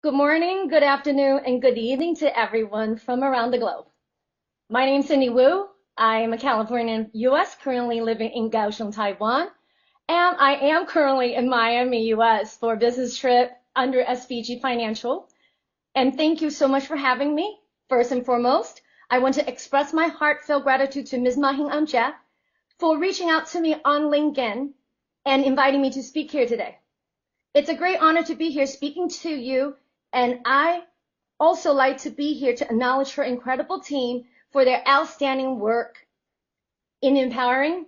Good morning, good afternoon, and good evening to everyone from around the globe. My name is Cindy Wu. I am a Californian US, currently living in Kaohsiung, Taiwan, and I am currently in Miami, US for a business trip under SVG Financial. And thank you so much for having me. First and foremost, I want to express my heartfelt gratitude to Ms. Mahing Amjad for reaching out to me on LinkedIn and inviting me to speak here today. It's a great honor to be here speaking to you, and I also like to be here to acknowledge her incredible team for their outstanding work in empowering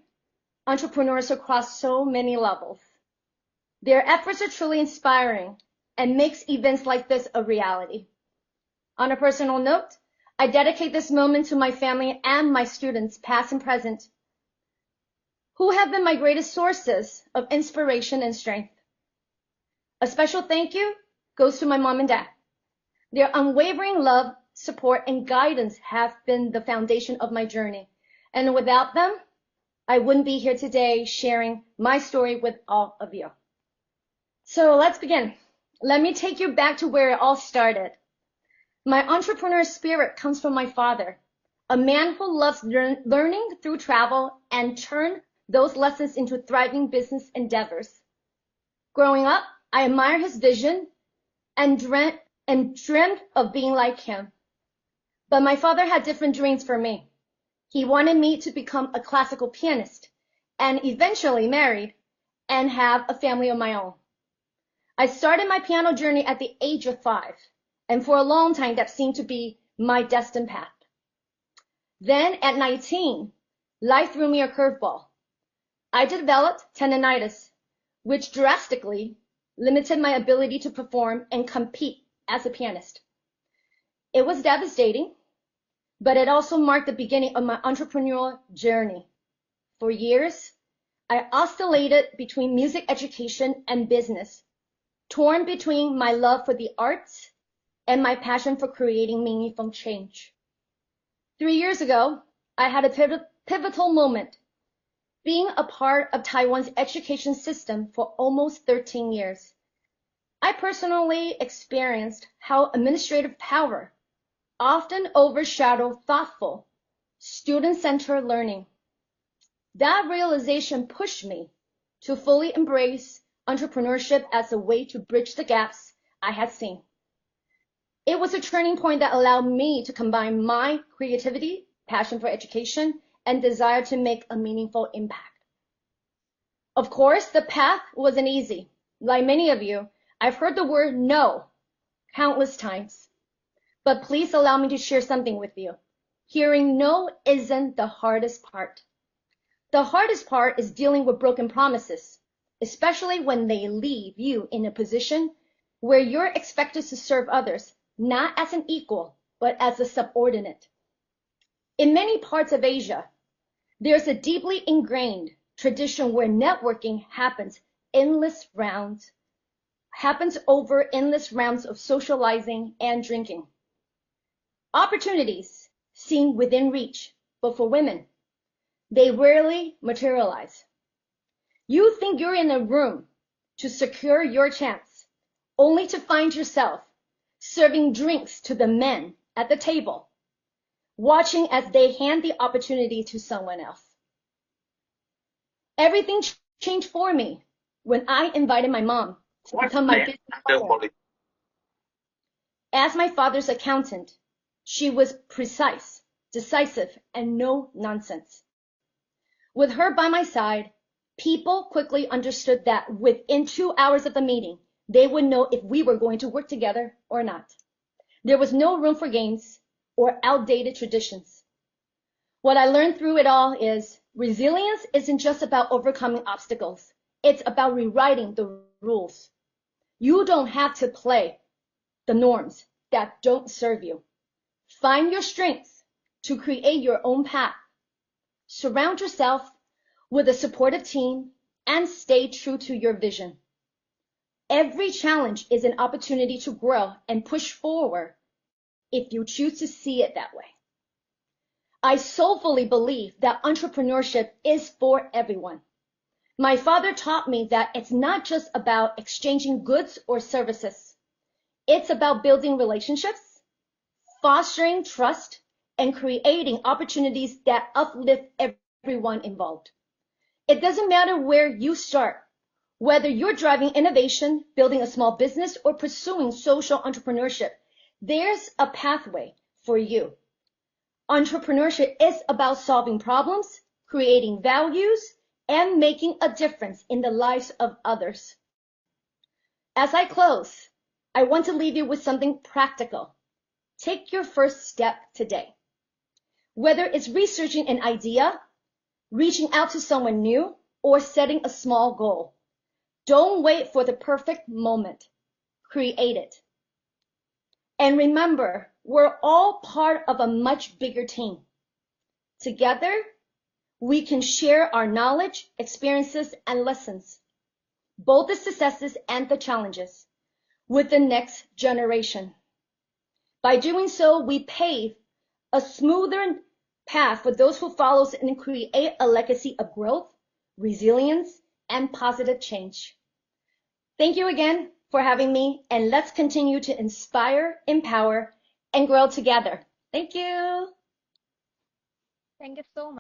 entrepreneurs across so many levels. Their efforts are truly inspiring and makes events like this a reality. On a personal note, I dedicate this moment to my family and my students, past and present, who have been my greatest sources of inspiration and strength. A special thank you goes to my mom and dad. Their unwavering love, support, and guidance have been the foundation of my journey. And without them, I wouldn't be here today sharing my story with all of you. So let's begin. Let me take you back to where it all started. My entrepreneur spirit comes from my father, a man who loves learning through travel and turned those lessons into thriving business endeavors. Growing up, I admire his vision and dreamt of being like him. But my father had different dreams for me. He wanted me to become a classical pianist and eventually married and have a family of my own. I started my piano journey at the age of 5, and for a long time that seemed to be my destined path. Then at 19, life threw me a curveball. I developed tendonitis, which drastically limited my ability to perform and compete as a pianist. It was devastating, but it also marked the beginning of my entrepreneurial journey. For years, I oscillated between music education and business, torn between my love for the arts and my passion for creating meaningful change. 3 years ago, I had a pivotal moment, being a part of Taiwan's education system for almost 13 years. I personally experienced how administrative power often overshadowed thoughtful, student-centered learning. That realization pushed me to fully embrace entrepreneurship as a way to bridge the gaps I had seen. It was a turning point that allowed me to combine my creativity, passion for education, and desire to make a meaningful impact. Of course, the path wasn't easy. Like many of you, I've heard the word no countless times. But please allow me to share something with you. Hearing no isn't the hardest part. The hardest part is dealing with broken promises, especially when they leave you in a position where you're expected to serve others, not as an equal, but as a subordinate. In many parts of Asia, there's a deeply ingrained tradition where networking happens over endless rounds of socializing and drinking. Opportunities seem within reach, but for women, they rarely materialize. You think you're in a room to secure your chance, only to find yourself serving drinks to the men at the table, watching as they hand the opportunity to someone else. Everything changed for me when I invited my mom to become my business partner. As my father's accountant, she was precise, decisive, and no nonsense. With her by my side, people quickly understood that within 2 hours of the meeting, they would know if we were going to work together or not. There was no room for games or outdated traditions. What I learned through it all is resilience isn't just about overcoming obstacles. It's about rewriting the rules. You don't have to play the norms that don't serve you. Find your strengths to create your own path. Surround yourself with a supportive team and stay true to your vision. Every challenge is an opportunity to grow and push forward if you choose to see it that way. I soulfully believe that entrepreneurship is for everyone. My father taught me that it's not just about exchanging goods or services. It's about building relationships, fostering trust, and creating opportunities that uplift everyone involved. It doesn't matter where you start, whether you're driving innovation, building a small business, or pursuing social entrepreneurship, there's a pathway for you. Entrepreneurship is about solving problems, creating values, and making a difference in the lives of others. As I close, I want to leave you with something practical. Take your first step today. Whether it's researching an idea, reaching out to someone new, or setting a small goal, don't wait for the perfect moment. Create it. And remember, we're all part of a much bigger team. Together, we can share our knowledge, experiences, and lessons, both the successes and the challenges, with the next generation. By doing so, we pave a smoother path for those who follow us and create a legacy of growth, resilience, and positive change. Thank you again for having me, and let's continue to inspire, empower, and grow together. Thank you. Thank you so much.